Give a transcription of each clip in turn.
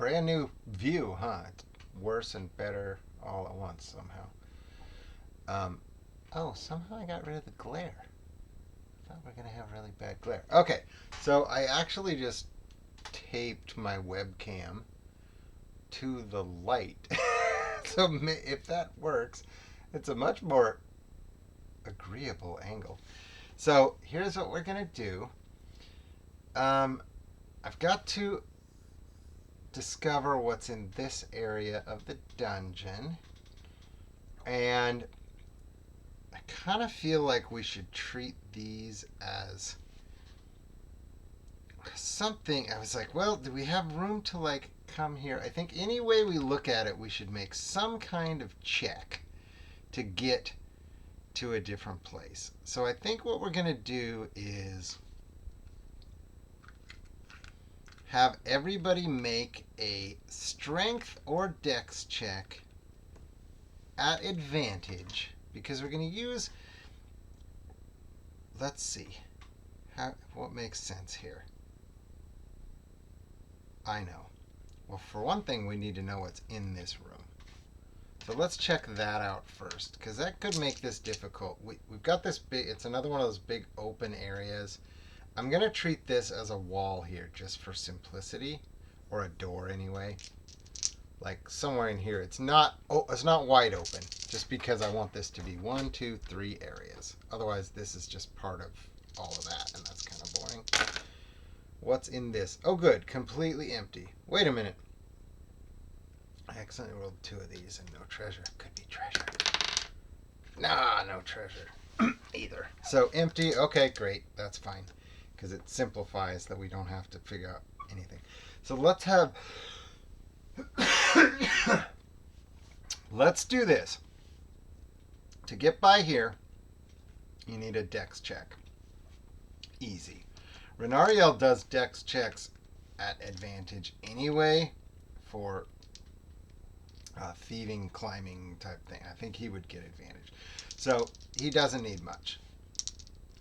brand new view, huh? It's worse and better all at once somehow. Oh, somehow I got rid of the glare. I thought we were going to have really bad glare. Okay, so I actually just taped my webcam to the light. So if that works, it's a much more agreeable angle. So here's what we're going to do. I've got to discover what's in this area of the dungeon. And I kind of feel like we should treat these as something. I was like, well, do we have room to like come here? I think any way we look at it, we should make some kind of check to get to a different place. So I think what we're going to do is have everybody make a strength or dex check at advantage, because we're going to use, let's see, what makes sense here. I know. Well, for one thing, we need to know what's in this room. So let's check that out first, because that could make this difficult. We've got this big, it's another one of those big open areas. I'm going to treat this as a wall here just for simplicity, or a door anyway. Like somewhere in here, it's not wide open, just because I want this to be 1, 2, 3 areas. Otherwise, this is just part of all of that, and that's kind of boring. What's in this? Oh, good, completely empty. Wait a minute. I accidentally rolled 2 of these and no treasure. Could be treasure. Nah, no treasure either. So empty. Okay, great. That's fine, because it simplifies that we don't have to figure out anything. So let's have. Let's do this. To get by here, you need a dex check. Easy. Renariel does dex checks at advantage anyway for thieving, climbing type thing. I think he would get advantage. So he doesn't need much.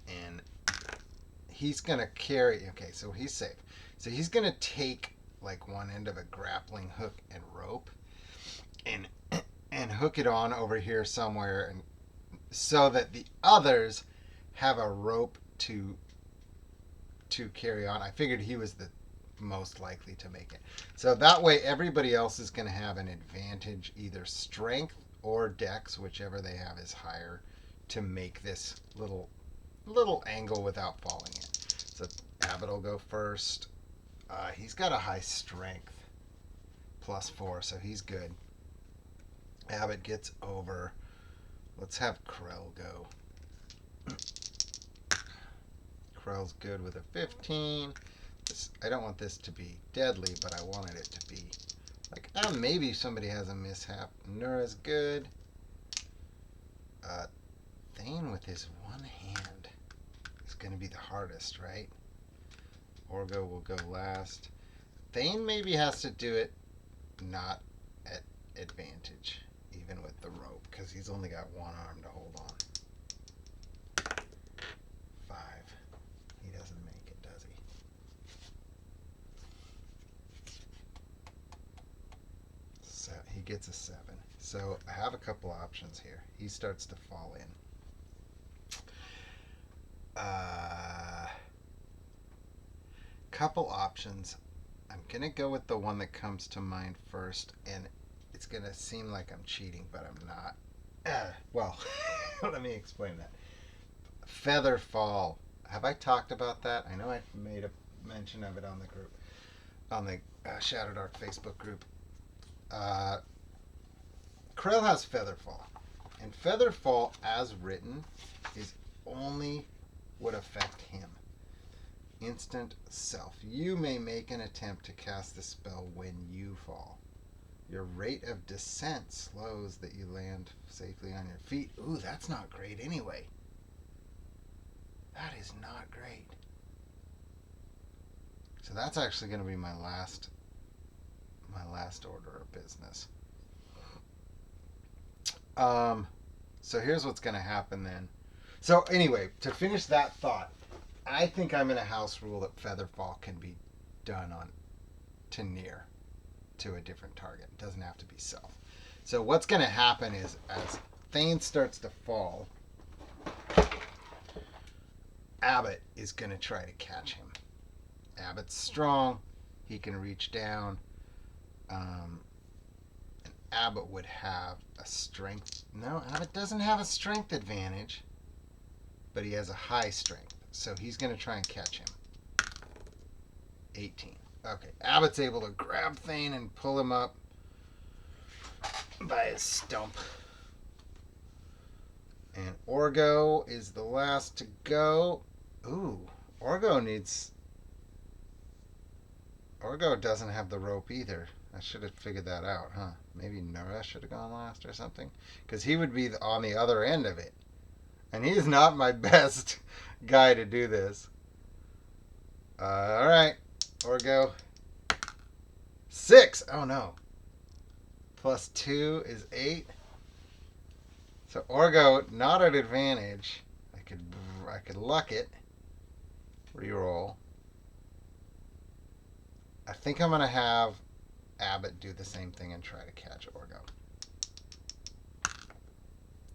And he's going to carry... Okay, so he's safe. So he's going to take like one end of a grappling hook and rope and hook it on over here somewhere, and so that the others have a rope to carry on. I figured he was the most likely to make it. So that way everybody else is going to have an advantage, either strength or dex, whichever they have is higher, to make this little angle without falling in. So Abbott will go first. He's got a high strength, +4, so he's good. Abbott gets over. Let's have Krell go. Krell's good with a 15. I don't want this to be deadly, but I wanted it to be like, maybe somebody has a mishap. Nura's good. Thane with his one hand is going to be the hardest, right? Orgo will go last. Thane maybe has to do it not at advantage, even with the rope, because he's only got one arm to hold on. 5. He doesn't make it, does he? So he gets a 7. So I have a couple options here. He starts to fall in. Couple options. I'm going to go with the one that comes to mind first, and it's going to seem like I'm cheating, but I'm not. Well, let me explain that. Feather fall. Have I talked about that? I know I made a mention of it on the group, on the Shadowdark Facebook group. Krell has Featherfall, and Featherfall, as written, is only would affect him. Instant self. You may make an attempt to cast the spell when you fall. Your rate of descent slows that you land safely on your feet. Ooh, that's not great anyway. That is not great. So that's actually going to be my last order of business. So here's what's going to happen then. So anyway, to finish that thought, I think I'm going to house rule that Featherfall can be done on to near. to a different target. It doesn't have to be self. So what's going to happen is as Thane starts to fall, Abbott is going to try to catch him. Abbott's strong. He can reach down. And Abbott would have a strength. No, Abbott doesn't have a strength advantage, but he has a high strength. So he's going to try and catch him. 18. Okay, Abbott's able to grab Thane and pull him up by his stump. And Orgo is the last to go. Ooh, Orgo doesn't have the rope either. I should have figured that out, huh? Maybe Nora should have gone last or something. Because he would be on the other end of it. And he's not my best guy to do this. Alright, Orgo. 6! Oh no. Plus 2 is 8. So Orgo, not at advantage. I could luck it. Reroll. I think I'm going to have Abbott do the same thing and try to catch Orgo.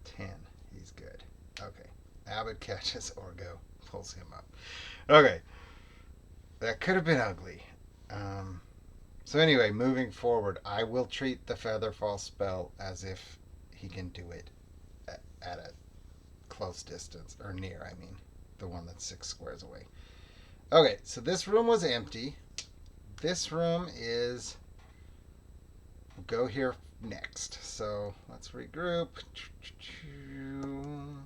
10. He's good. Okay. Abbott catches Orgo. Pulls him up. Okay. That could have been ugly. So anyway, moving forward, I will treat the Featherfall spell as if he can do it at a close distance. Or near, I mean. The one that's 6 squares away. Okay, so this room was empty. This room is... We'll go here next. So let's regroup. Then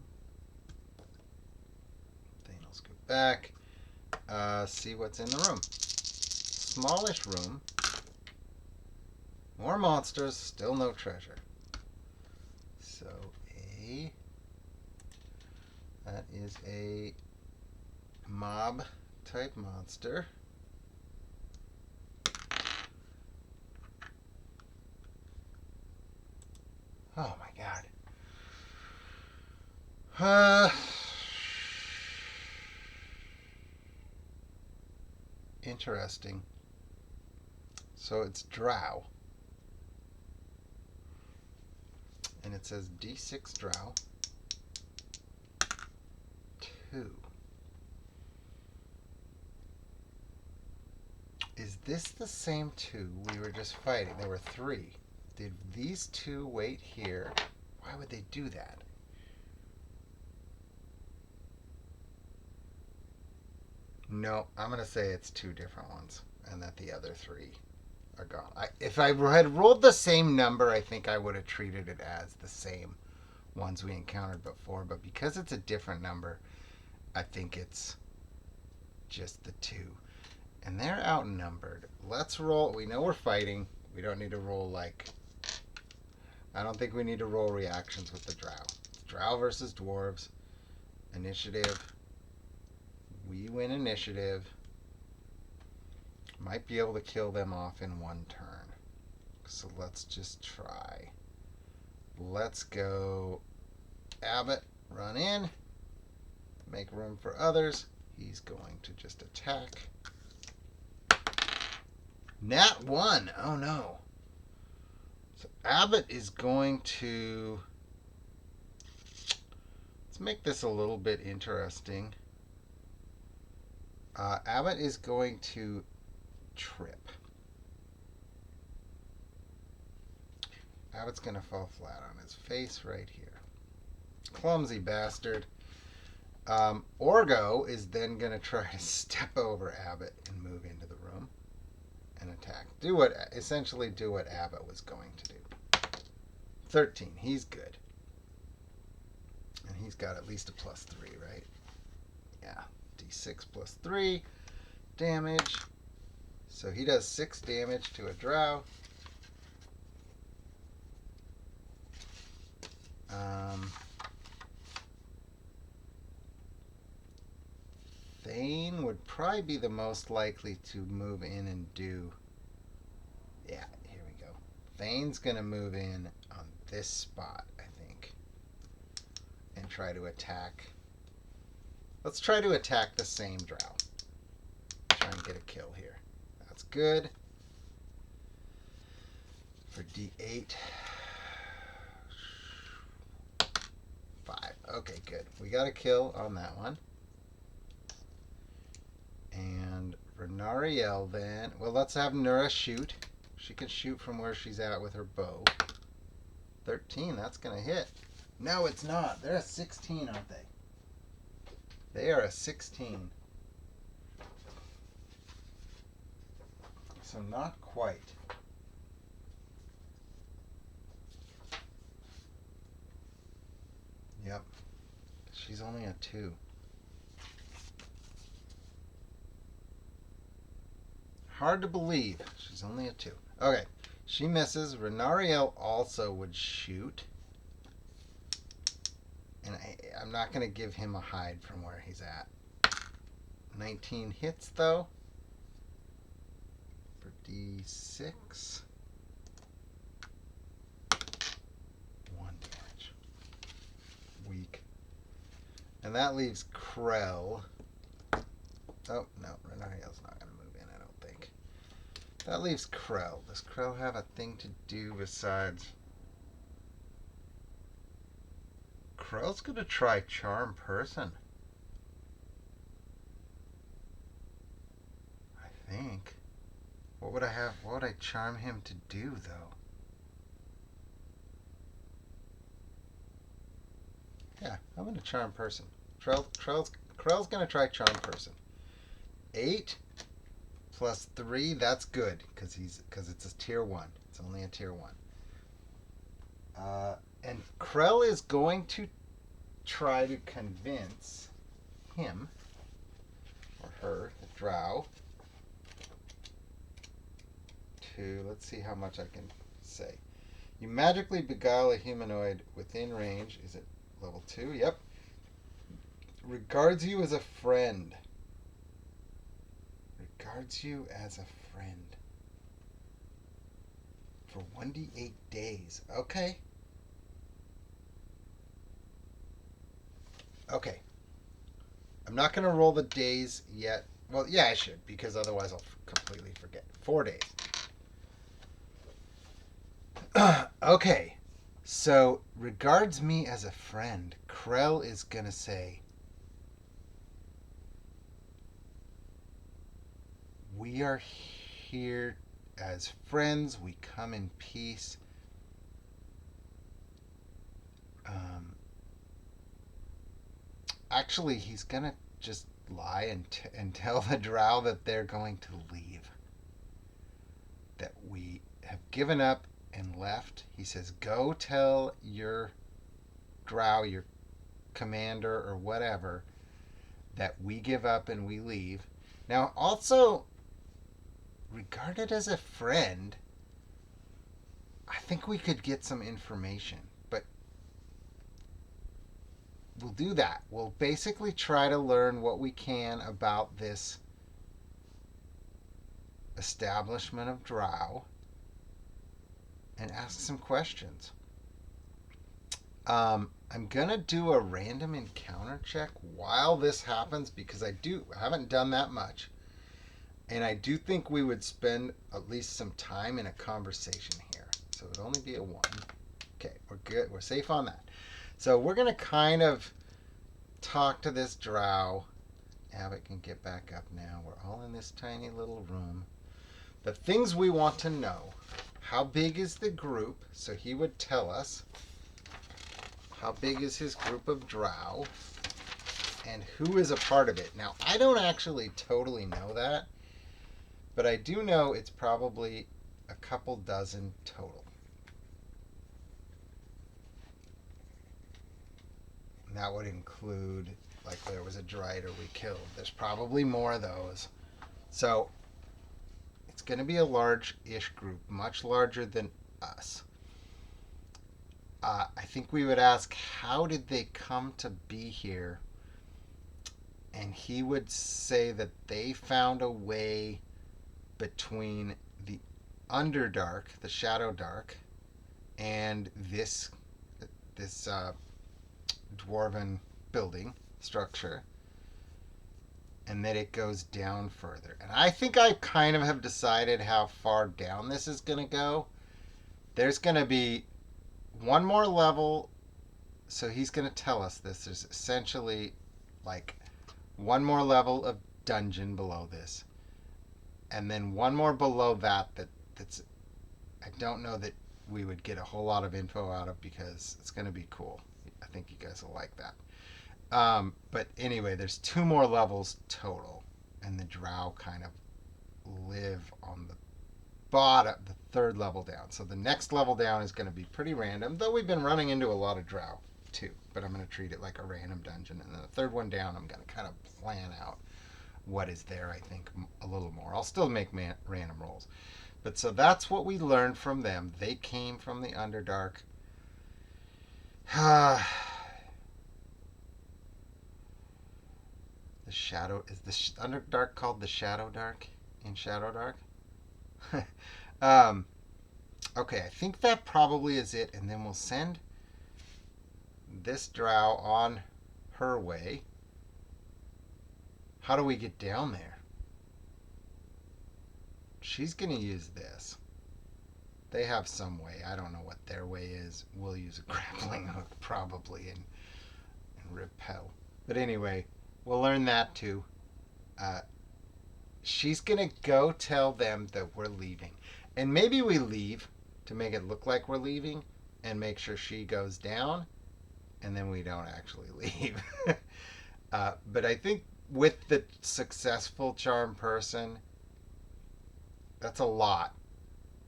I'll scoot back. See what's in the room. Smallish room. More monsters. Still no treasure. So that is a mob type monster. Oh my god. Interesting. So it's Drow. And it says D6 Drow. 2. Is this the same 2 we were just fighting? There were 3. Did these 2 wait here? Why would they do that? No, I'm going to say it's 2 different ones and that the other 3 are gone. If I had rolled the same number, I think I would have treated it as the same ones we encountered before. But because it's a different number, I think it's just the 2. And they're outnumbered. Let's roll. We know we're fighting. We don't need to roll I don't think we need to roll reactions with the Drow. Drow versus Dwarves. Initiative. We win initiative. Might be able to kill them off in 1 turn. So let's just try. Let's go Abbott. Run in. Make room for others. He's going to just attack. Nat 1. Oh no. So Abbott is going to... Let's make this a little bit interesting. Abbott is going to trip. Abbott's going to fall flat on his face right here. Clumsy bastard. Orgo is then going to try to step over Abbott and move into the room and attack. Essentially do what Abbott was going to do. 13. He's good. And he's got at least a +3, right? Yeah. D6 + 3 damage. So he does 6 damage to a Drow. Thane would probably be the most likely to move in and do... Yeah, here we go. Thane's going to move in on this spot, I think. And try to attack... Let's try to attack the same Drow. Try and get a kill here. That's good. for D8. 5. Okay, good. We got a kill on that one. And Renariel then. Well, let's have Nura shoot. She can shoot from where she's at with her bow. 13, that's going to hit. No, it's not. They're a 16, aren't they? They are a 16. So not quite. Yep. She's only a 2. Hard to believe. She's only a 2. Okay. She misses. Renariel also would shoot. And I'm not going to give him a hide from where he's at. 19 hits, though. For D6. 1 damage. Weak. And that leaves Krell. Oh, no. Renariel's not going to move in, I don't think. That leaves Krell. Does Krell have a thing to do besides... Krell's going to try Charm Person. I think. What would I charm him to do, though? Yeah, I'm going to Charm Person. Krell's going to try Charm Person. 8 plus 3, that's good, because it's a tier 1. It's only a tier 1. And Krell is going to try to convince him, or her, the drow, to, let's see how much I can say. You magically beguile a humanoid within range. Is it level 2? Yep. Regards you as a friend. Regards you as a friend. For 1d8 days. Okay. Okay. I'm not going to roll the days yet. Well, yeah, I should, because otherwise I'll completely forget. 4 days. Okay. So, regards me as a friend. Krell is going to say, we are here as friends. We come in peace. Actually, he's going to just lie and tell the drow that they're going to leave. That we have given up and left. He says, go tell your drow, your commander or whatever, that we give up and we leave. Now, also, regarded as a friend, I think we could get some information. But we'll do that. We'll basically try to learn what we can about this establishment of drow and ask some questions. I'm going to do a random encounter check while this happens because I haven't done that much. And I do think we would spend at least some time in a conversation here. So it would only be a 1. Okay, we're good. We're safe on that. So we're going to kind of talk to this drow. Abbott can get back up now. We're all in this tiny little room. The things we want to know. How big is the group? So he would tell us. How big is his group of drow? And who is a part of it? Now, I don't actually totally know that. But I do know it's probably a couple dozen total. And that would include, like, there was a Drider we killed. There's probably more of those. So, it's going to be a large-ish group, much larger than us. I think we would ask, how did they come to be here? And he would say that they found a way between the Underdark, the Shadowdark, and this dwarven building structure, and that it goes down further. And I think I kind of have decided how far down this is going to go, there's going to be one more level. So he's going to tell us this. There's essentially like one more level of dungeon below this. And then one more below that's I don't know that we would get a whole lot of info out of because it's going to be cool. I think you guys will like that. But anyway, there's two more levels total, and the drow kind of live on the bottom, the third level down. So the next level down is going to be pretty random, though we've been running into a lot of drow too. But I'm going to treat it like a random dungeon, and then the third one down, I'm going to kind of plan out what is there. I think a little more. I'll still make random rolls. But so that's what we learned from them. They came from the Underdark. The Shadow is the Underdark called the Shadowdark in Shadowdark. Okay, I think that probably is it, and then we'll send this drow on her way. How do we get down there? She's gonna use this. They have some way. I don't know what their way is. We'll use a grappling hook probably and repel. But anyway, we'll learn that too. She's gonna go tell them that we're leaving, and maybe we leave to make it look like we're leaving, and make sure she goes down, and then we don't actually leave. But I think with the successful charm person, that's a lot.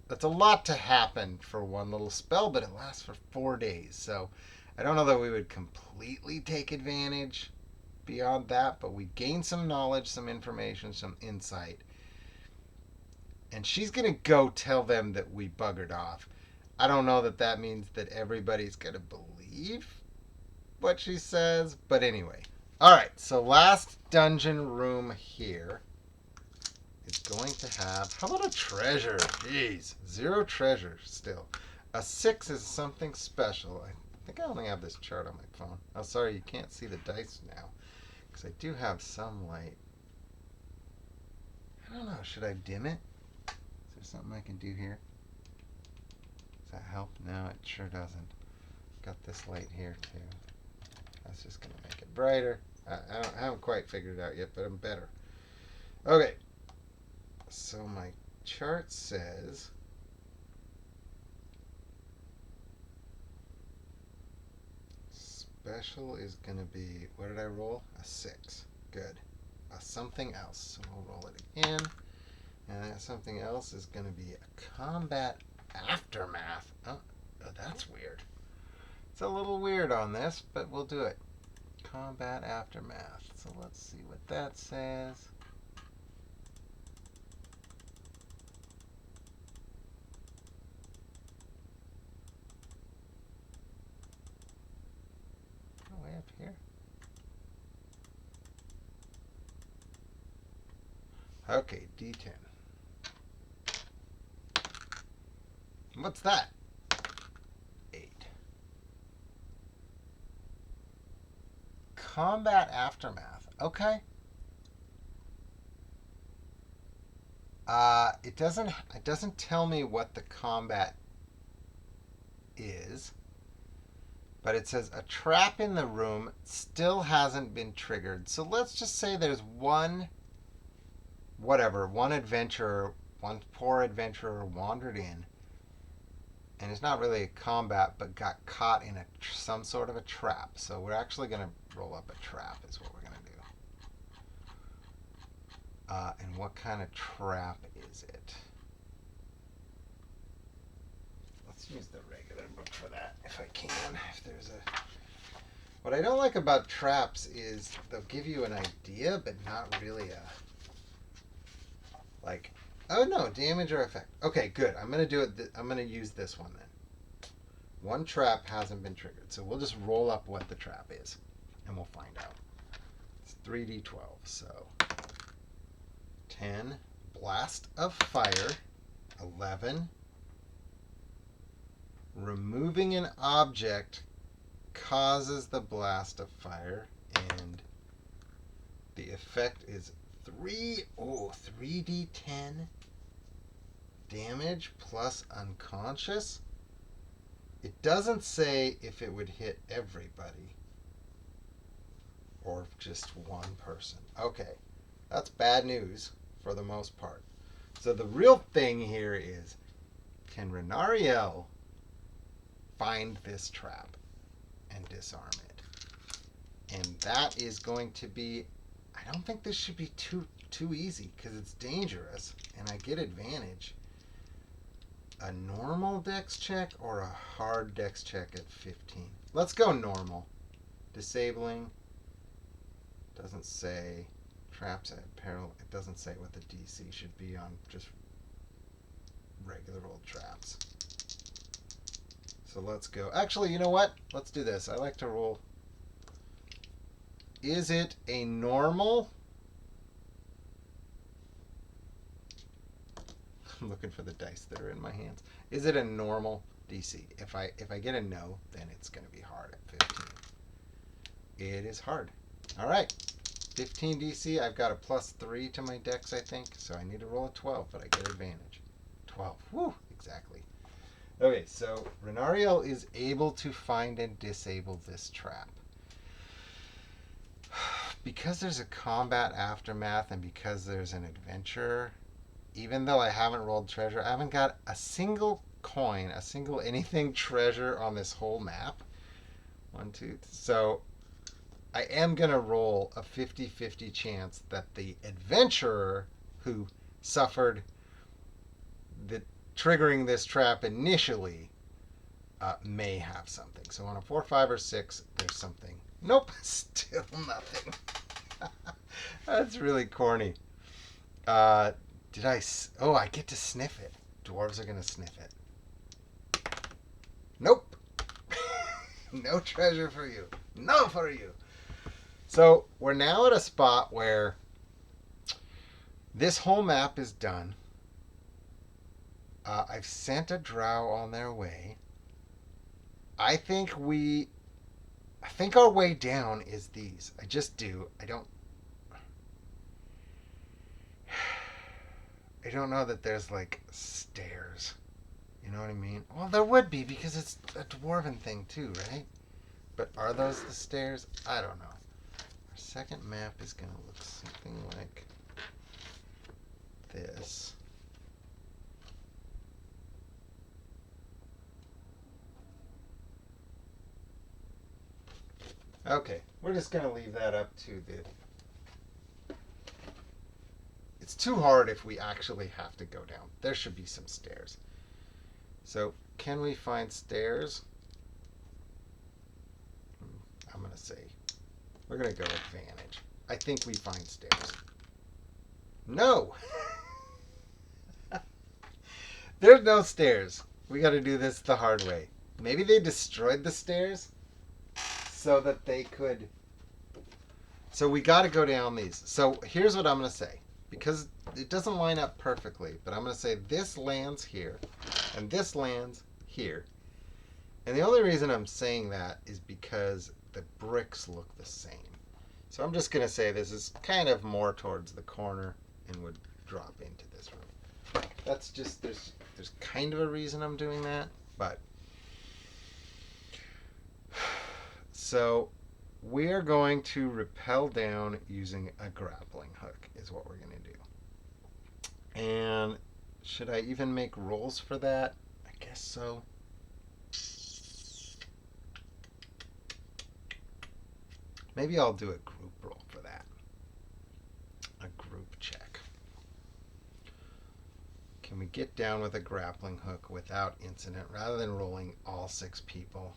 That's a lot to happen for one little spell, but it lasts for 4 days. So I don't know that we would completely take advantage beyond that, but we gain some knowledge, some information, some insight. And she's going to go tell them that we buggered off. I don't know that that means that everybody's going to believe what she says, but anyway. All right, so last dungeon room here is going to have, how about a treasure? Jeez, 0 treasure still. A 6 is something special. I think I only have this chart on my phone. Oh, sorry, you can't see the dice now, because I do have some light. I don't know, should I dim it? Is there something I can do here? Does that help? No, it sure doesn't. Got this light here too. That's just going to make it brighter. I haven't quite figured it out yet, but I'm better. Okay. So my chart says special is going to be, what did I roll? A 6. Good. Something else. So we'll roll it again. And that something else is going to be a combat aftermath. Oh, that's weird. It's a little weird on this, but we'll do it. Combat aftermath. So let's see what that says. Oh, way up here. Okay, D10. What's that? 8. Combat aftermath. Okay. It doesn't tell me what the combat is, but it says a trap in the room still hasn't been triggered. So let's just say there's one adventurer, one poor adventurer wandered in, and it's not really a combat, but got caught in some sort of a trap. So we're actually going to roll up a trap is what we're going to do. And what kind of trap is it? Let's use the regular book for that if I can. If there's a... What I don't like about traps is they'll give you an idea, but not really a... Like, oh no, damage or effect. Okay, good. I'm going to do it. I'm going to use this one then. One trap hasn't been triggered. So we'll just roll up what the trap is, and we'll find out. It's 3d12, so... 10, blast of fire, 11, removing an object causes the blast of fire, and the effect is 3d10 damage plus unconscious. It doesn't say if it would hit everybody or just one person. Okay, that's bad news for the most part. So the real thing here is, can Renariel find this trap and disarm it? And that is going to be, I don't think this should be too easy because it's dangerous and I get advantage. A normal dex check or a hard dex check at 15? Let's go normal. Disabling. Doesn't say. Traps at peril. It doesn't say what the DC should be on just regular old traps. So let's go. Actually, you know what? Let's do this. I like to roll. Is it a normal? I'm looking for the dice that are in my hands. Is it a normal DC? If I get a no, then it's going to be hard at 15. It is hard. All right. 15 DC. I've got a +3 to my dex, I think. So I need to roll a 12, but I get advantage. 12. Woo! Exactly. Okay, so Renariel is able to find and disable this trap. Because there's a combat aftermath and because there's an adventure, even though I haven't rolled treasure, I haven't got a single coin, a single anything treasure on this whole map. 1, 2. So I am going to roll a 50-50 chance that the adventurer who suffered the triggering this trap initially may have something. So on a 4, 5, or 6, there's something. Nope, still nothing. That's really corny. Did I? Oh, I get to sniff it. Dwarves are going to sniff it. Nope. No treasure for you. No for you. So we're now at a spot where this whole map is done. I've sent a drow on their way. I think our way down is these. I just do. I don't know that there's like stairs. You know what I mean? Well, there would be because it's a dwarven thing too, right? But are those the stairs? I don't know. Our second map is going to look something like this. Okay, we're just going to leave that up to the... It's too hard if we actually have to go down. There should be some stairs. So, can we find stairs? I'm going to say, we're going to go advantage. I think we find stairs. No! There's no stairs. We got to do this the hard way. Maybe they destroyed the stairs so that they could... So we got to go down these. So here's what I'm going to say. Because it doesn't line up perfectly, but I'm going to say this lands here, and this lands here. And the only reason I'm saying that is because the bricks look the same. So I'm just going to say this is kind of more towards the corner and would drop into this room. That's just, there's kind of a reason I'm doing that, but... So we're going to rappel down using a grappling hook is what we're going to do. And should I even make rolls for that? I guess so. Maybe I'll do a group roll for that. A group check. Can we get down with a grappling hook without incident rather than rolling all 6 people?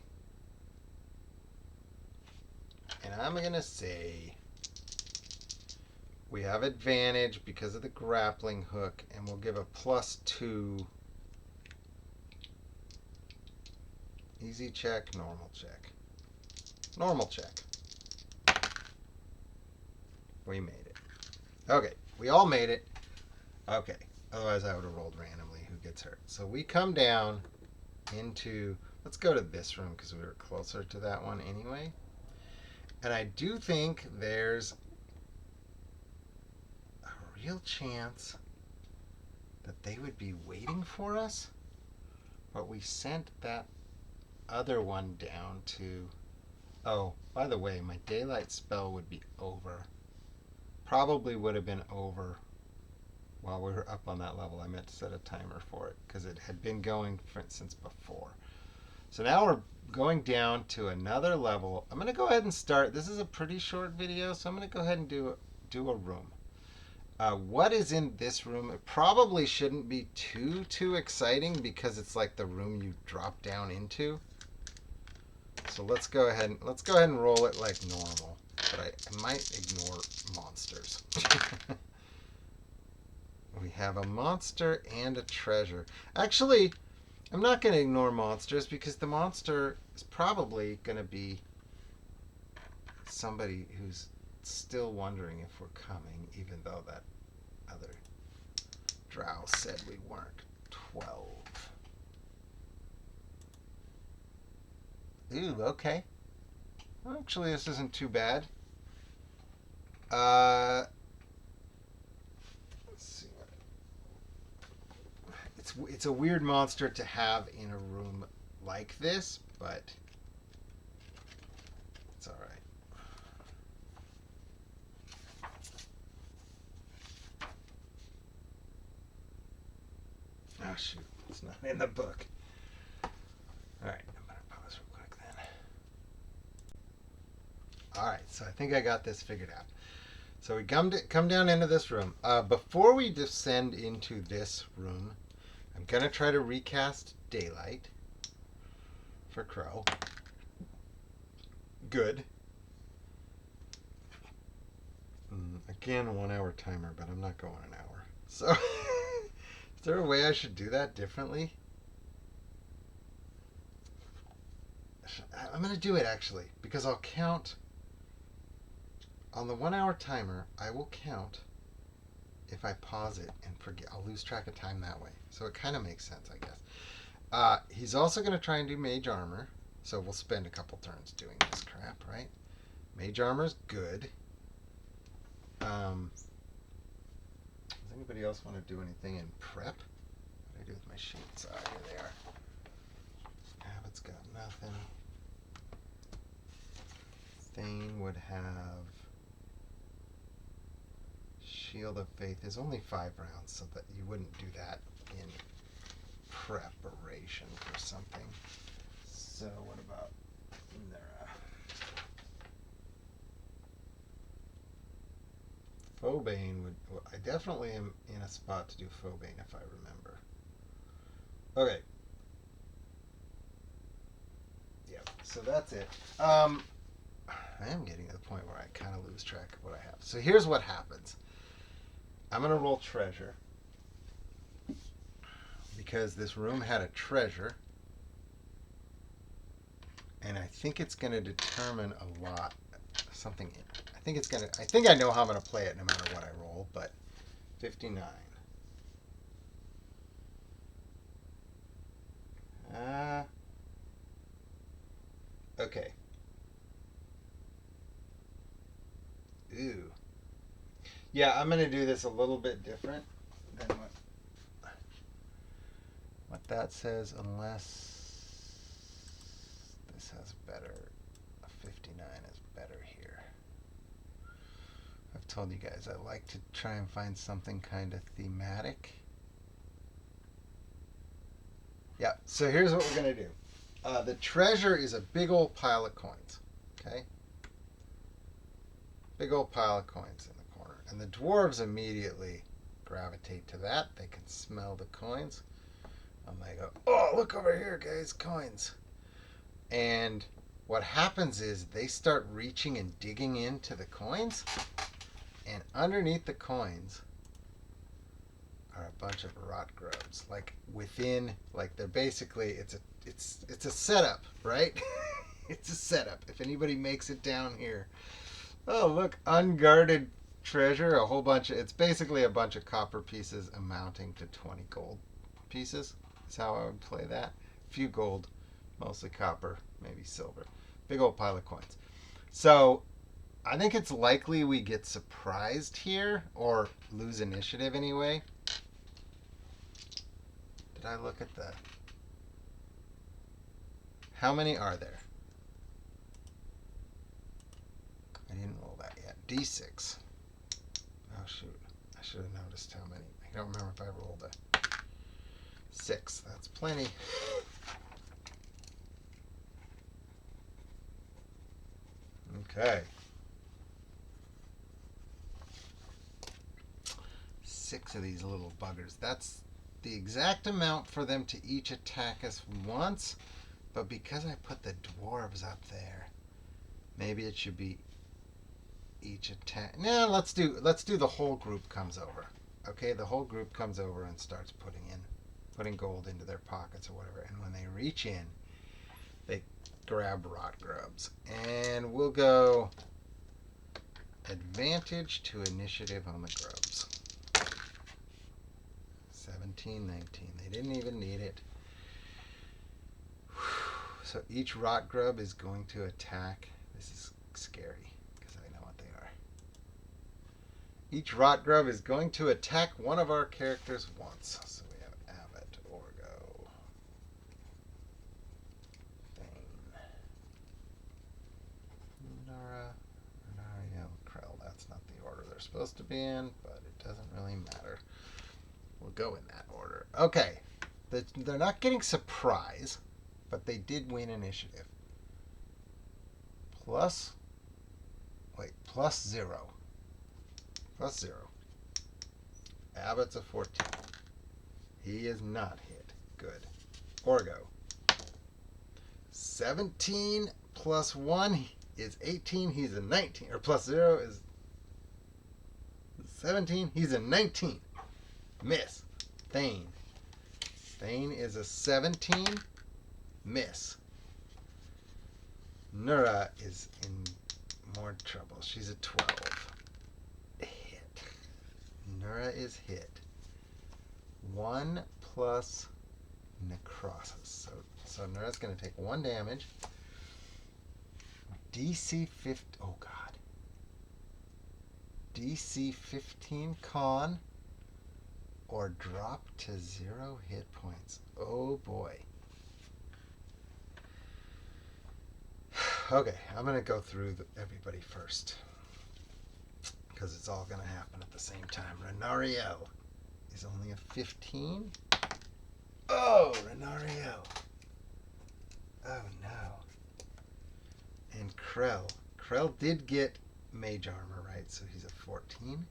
And I'm going to say we have advantage because of the grappling hook, and we'll give a +2. Easy check, normal check. Normal check. We made it. Okay, we all made it. Okay, otherwise I would have rolled randomly who gets hurt. So we come down into, let's go to this room because we were closer to that one anyway. And I do think there's a real chance that they would be waiting for us, but we sent that other one down to... Oh, by the way, my daylight spell would be over. Probably would have been over while we were up on that level. I meant to set a timer for it because it had been going since before. So now we're going down to another level. I'm going to go ahead and start. This is a pretty short video, so I'm going to go ahead and do a room. What is in this room? It probably shouldn't be too exciting because it's like the room you drop down into. So let's go ahead and roll it like normal. But I might ignore monsters. We have a monster and a treasure. Actually, I'm not going to ignore monsters because the monster is probably going to be somebody who's still wondering if we're coming, even though that other drow said we weren't. 12. Ooh, okay. Actually, this isn't too bad. Let's see. It's a weird monster to have in a room like this, but it's all right. Oh shoot, it's not in the book. All right, I'm gonna pause real quick then. All right, so I think I got this figured out. So we come down into this room. Before we descend into this room, I'm gonna try to recast daylight for Crow. Good. Again, a 1 hour timer, but I'm not going an hour. So, is there a way I should do that differently? I'm gonna do it actually, because I'll count on the 1 hour timer. I will count if I pause it and forget. I'll lose track of time that way. So it kind of makes sense, I guess. He's also going to try and do mage armor. So we'll spend a couple turns doing this crap, right? Mage armor's good. Does anybody else want to do anything in prep? What do I do with my sheets? Ah, here they are. Habit's got nothing. Thane would have... Shield of Faith is only 5 rounds, so that you wouldn't do that in preparation for something. So what about Nera? Phobane would... Well, I definitely am in a spot to do Phobane if I remember. Okay. Yep, so that's it. I am getting to the point where I kind of lose track of what I have. So here's what happens. I'm going to roll treasure because this room had a treasure, and I think it's going to determine a lot. Something. I think I know how I'm going to play it no matter what I roll, but 59. Okay. Ooh. Yeah, I'm going to do this a little bit different than what that says, unless this has better. A 59 is better here. I've told you guys I like to try and find something kind of thematic. Yeah, so here's what we're going to do. The treasure is a big old pile of coins, okay? Big old pile of coins in the corner. And the dwarves immediately gravitate to that. They can smell the coins. And they go, oh, look over here, guys, coins. And what happens is they start reaching and digging into the coins. And underneath the coins are a bunch of rot grubs. Like within, like they're basically, it's a setup, right? It's a setup. If anybody makes it down here. Oh, look, unguarded treasure, a whole bunch of, it's basically a bunch of copper pieces amounting to 20 gold pieces. That's how I would play that. A few gold, mostly copper, maybe silver. Big old pile of coins. So I think it's likely we get surprised here, or lose initiative anyway. Did I look at the How many are there? I didn't roll that yet. D6. Oh, shoot. I should have noticed how many. I don't remember if I rolled a 6. That's plenty. Okay. 6 of these little buggers. That's the exact amount for them to each attack us once, but because I put the dwarves up there, maybe it should be each attack. No, let's do the whole group comes over. Okay, the whole group comes over and starts putting gold into their pockets or whatever, and when they reach in, they grab rot grubs. And we'll go advantage to initiative on the grubs. 17, 19. They didn't even need it. So each rot grub is going to attack. This is scary because I know what they are. Each rot grub is going to attack one of our characters once. So we have Abbott, Orgo, Thane, Nora, Renario, Krell. That's not the order they're supposed to be in, but it doesn't really matter. We'll go in that order. Okay. They're not getting surprise, but they did win initiative. Plus 0. Plus 0. Abbott's a 14. He is not hit. Good. Orgo. 17 plus 1 is 18. He's a 19. Or plus 0 is 17. He's a 19. Miss. Thane. Thane is a 17. Miss. Nura is in more trouble. She's a 12. Hit. Nura is hit. 1 plus necrosis. So Nura's going to take 1 damage. DC 15. Oh, God. DC 15 con. Or drop to 0 hit points. Oh boy. Okay, I'm going to go through everybody first. Because it's all going to happen at the same time. Renariel is only a 15. Oh, Renariel. Oh no. And Krell. Krell did get mage armor, right? So he's a 14.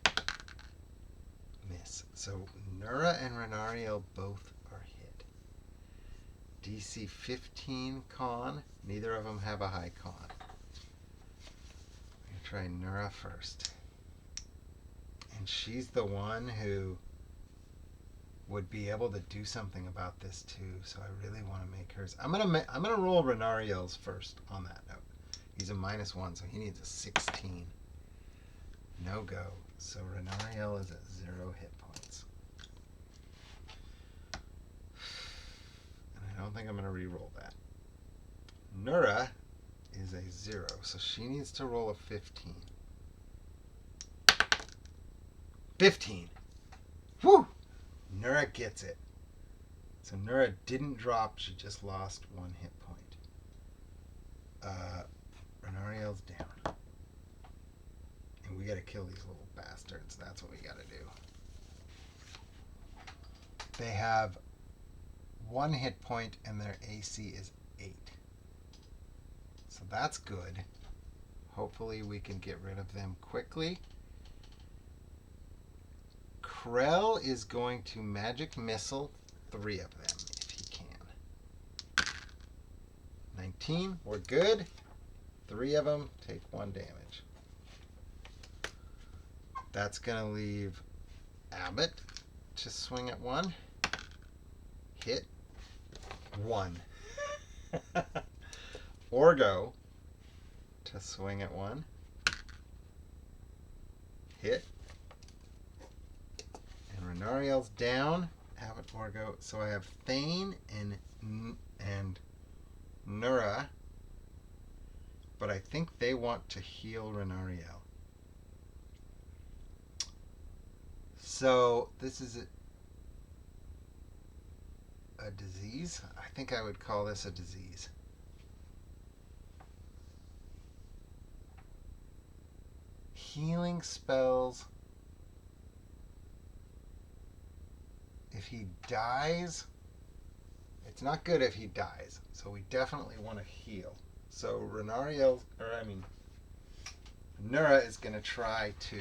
Miss. So Nura and Renariel both are hit. DC 15 con. Neither of them have a high con. I'm going to try Nura first. And she's the one who would be able to do something about this too. So I really want to make hers. I'm gonna roll Renariel's first on that note. He's a -1, so he needs a 16. No go. So Renariel is at 0 hit points. And I don't think I'm going to re-roll that. Nura is a 0, so she needs to roll a 15. 15! Woo! Nura gets it. So Nura didn't drop, she just lost 1 hit point. Renariel's down. And we gotta kill these little bastards. That's what we gotta do. They have 1 hit point and their AC is 8. So that's good. Hopefully we can get rid of them quickly. Krell is going to magic missile 3 of them if he can. 19, we're good. 3 of them take 1 damage. That's going to leave Abbott to swing at 1. Hit. 1. Orgo to swing at 1. Hit. And Renariel's down. Abbott, Orgo. So I have Thane and Nura. But I think they want to heal Renariel. So this is a disease. I think I would call this a disease. healing spells. If he dies, it's not good if he dies. So we definitely want to heal. So Nura is going to try to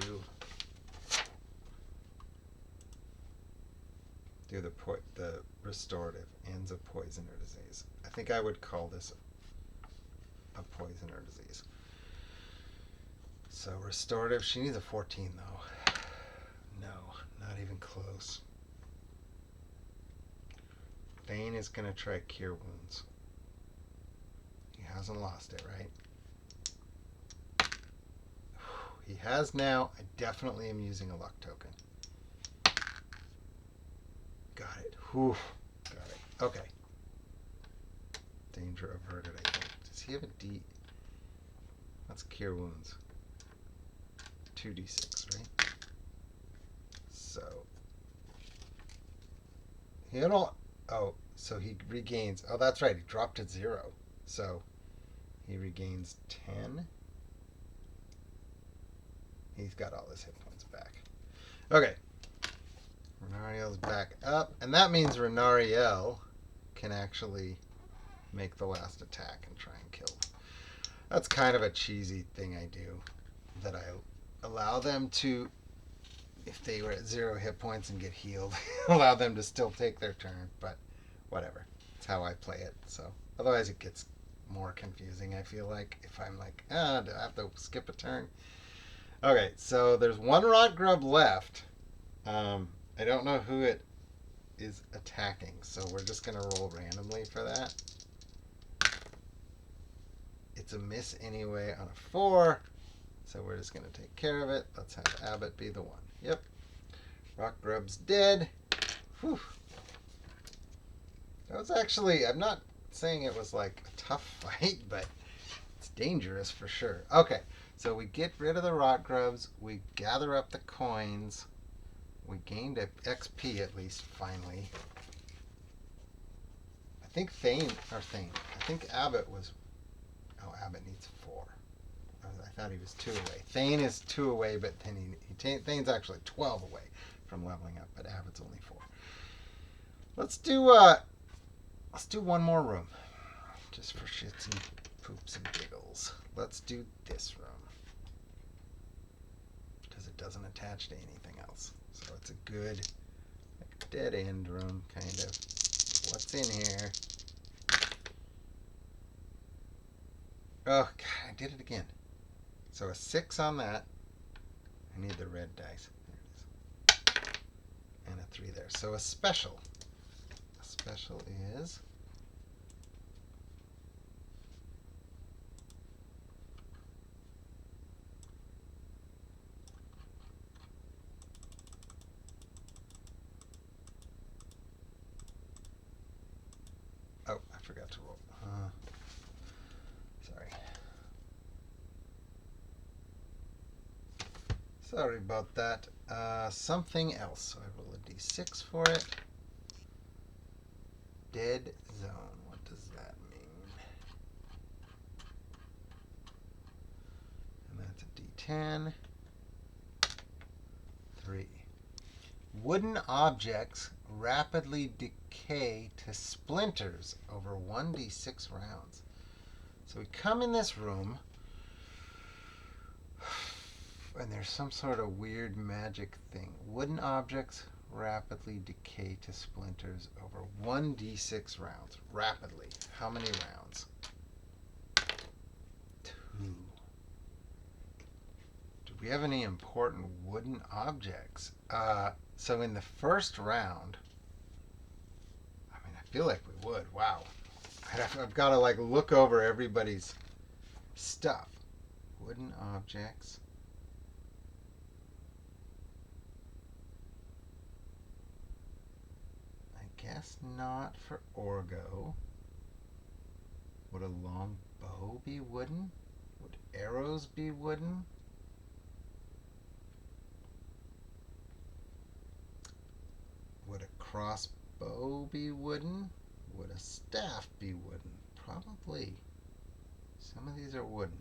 do the restorative ends of poison or disease. I think I would call this a poison or disease. So restorative, she needs a 14 though. No, not even close. Thane is going to try cure wounds. He hasn't lost it, right? He has now. I definitely am using a luck token. Got it. Whew. Got it. Okay. Danger averted, I think. Does he have a D? Let's cure wounds. 2d6, right? So. He had all. Oh, so he regains. Oh, that's right. He dropped to 0. So he regains 10. He's got all his hit points back. Okay. Renariel's back up. And that means Renariel can actually make the last attack and try and kill. That's kind of a cheesy thing I do. That I allow them to, if they were at 0 hit points and get healed, allow them to still take their turn. But whatever. That's how I play it. So otherwise it gets more confusing, I feel like. If I'm like, do I have to skip a turn? Okay, so there's one rot grub left. I don't know who it is attacking, so we're just going to roll randomly for that. It's a miss anyway on a 4, so we're just going to take care of it. Let's have Abbott be the one. Yep. Rock grub's dead. Whew. That was actually, I'm not saying it was like a tough fight, but it's dangerous for sure. Okay, so we get rid of the rot grubs. We gather up the coins. We gained a XP at least, finally. I think I think Abbott was, Abbott needs 4. I thought he was 2 away. Thane is 2 away, but then Thane's actually 12 away from leveling up, but Abbott's only 4. Let's do one more room, just for shits and poops and giggles. Let's do this room, because it doesn't attach to anything else. So it's a good dead end room, kind of. What's in here? Oh, God, I did it again. So a 6 on that. I need the red dice. There it is. And a 3 there. So a special. A special is... Oh, I forgot to roll. Sorry about that. Something else. So I roll a d6 for it. Dead zone. What does that mean? And that's a d10. 3. Wooden objects rapidly decay to splinters over 1d6 rounds. So we come in this room, and there's some sort of weird magic thing. Wooden objects rapidly decay to splinters over 1d6 rounds. Rapidly. How many rounds? 2. Do we have any important wooden objects? So in the first round, I mean, I feel like we would. Wow. I've got to like look over everybody's stuff. Wooden objects. I guess not for Orgo. Would a long bow be wooden? Would arrows be wooden? Would a crossbow be wooden? Would a staff be wooden? Probably. Some of these are wooden.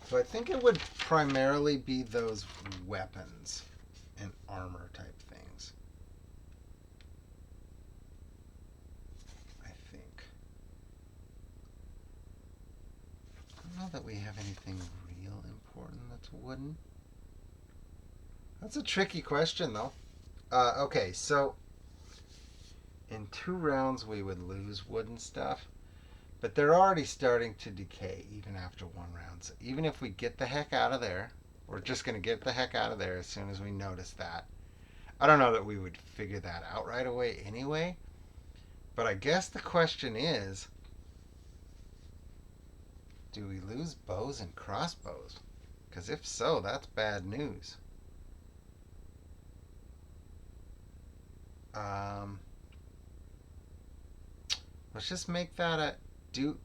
So I think it would primarily be those weapons and armor type things. I think. I don't know that we have anything real important that's wooden. That's a tricky question, though. Okay, so in 2 rounds we would lose wooden stuff, but they're already starting to decay even after 1 round. So even if we get the heck out of there, we're just going to get the heck out of there as soon as we notice that. I don't know that we would figure that out right away anyway, but I guess the question is, do we lose bows and crossbows? Because if so, that's bad news. Let's just make that a do.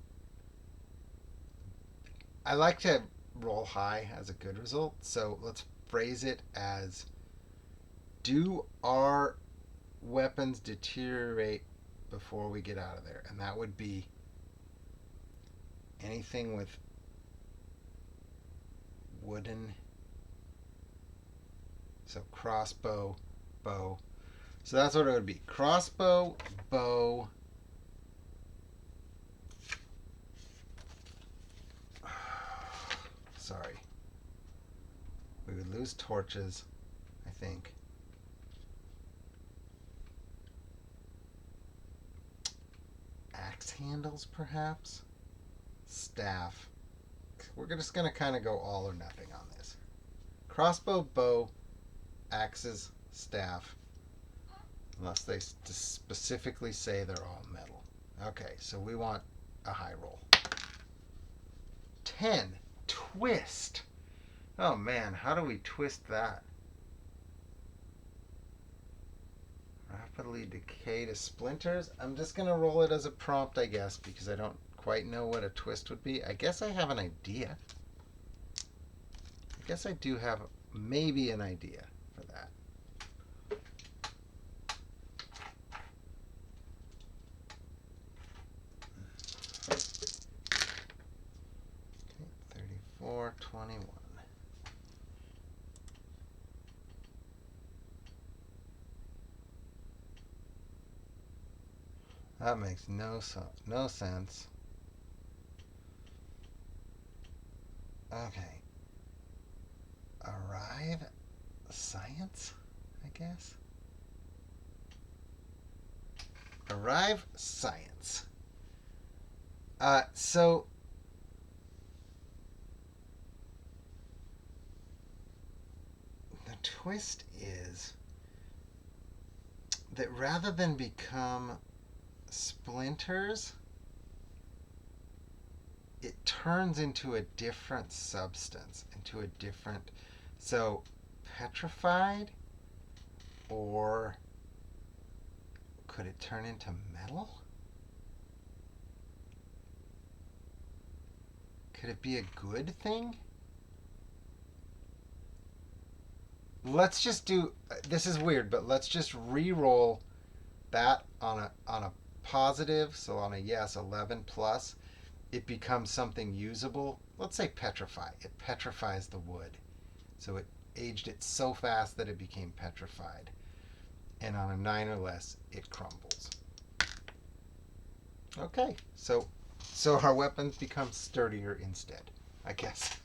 I like to roll high as a good result, so let's phrase it as, do our weapons deteriorate before we get out of there? And that would be anything with wooden. So crossbow, bow. So that's what it would be. Crossbow, bow. Sorry. We would lose torches, I think. Axe handles, perhaps? Staff. We're just going to kind of go all or nothing on this. Crossbow, bow, axes, staff. Unless they specifically say they're all metal. Okay, so we want a high roll. 10. Twist. Oh man, how do we twist that? Rapidly decay to splinters. I'm just going to roll it as a prompt, I guess, because I don't quite know what a twist would be. I guess I have an idea. I guess I do have maybe an idea for that. Okay, 3421. That makes no sense. Okay. Arrive science, I guess. Arrive science. So the twist is that rather than become splinters, it turns into a different substance, into a different, so petrified, or could it turn into metal? Could it be a good thing? Let's just do, this is weird, but let's just re-roll that on a positive, so on a yes, 11 plus, it becomes something usable. Let's say petrify. It petrifies the wood. So it aged it so fast that it became petrified. And on a 9 or less, it crumbles. Okay, so our weapons become sturdier instead, I guess.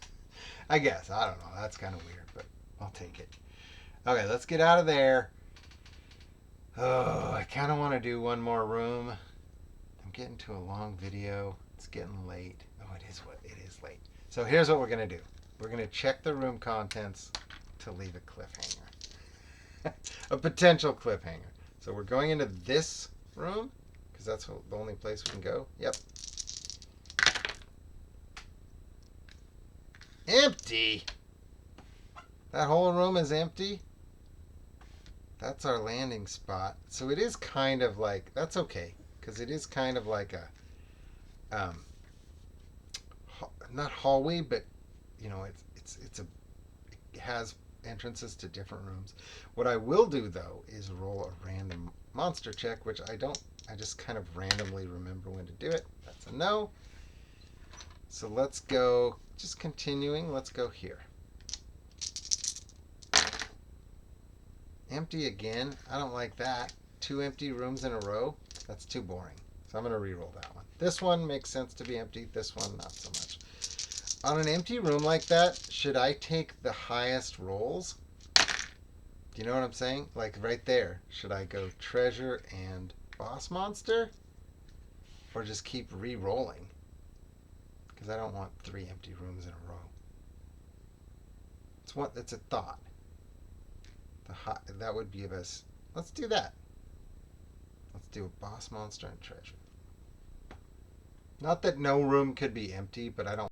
I don't know. That's kind of weird, but I'll take it. Okay, let's get out of there. Oh, I kind of want to do one more room. I'm getting to a long video. It's getting late. Oh, it is late. So here's what we're going to do. We're going to check the room contents to leave a cliffhanger. A potential cliffhanger. So we're going into this room because that's the only place we can go. Yep. Empty. That whole room is empty. That's our landing spot. So it is kind of like, that's okay, because it is kind of like a, not hallway, but you know, it has entrances to different rooms. What I will do though is roll a random monster check, which I just kind of randomly remember when to do it. That's a no. So let's go, just continuing, let's go here. Empty again. I don't like that. 2 empty rooms in a row. That's too boring. So I'm going to re-roll that one. This one makes sense to be empty. This one, not so much. On an empty room like that, should I take the highest rolls? Do you know what I'm saying? Like right there. Should I go treasure and boss monster? Or just keep re-rolling? Because I don't want 3 empty rooms in a row. It's a thought. That would be of us. Let's do that. Let's do a boss monster and treasure. Not that no room could be empty, but I don't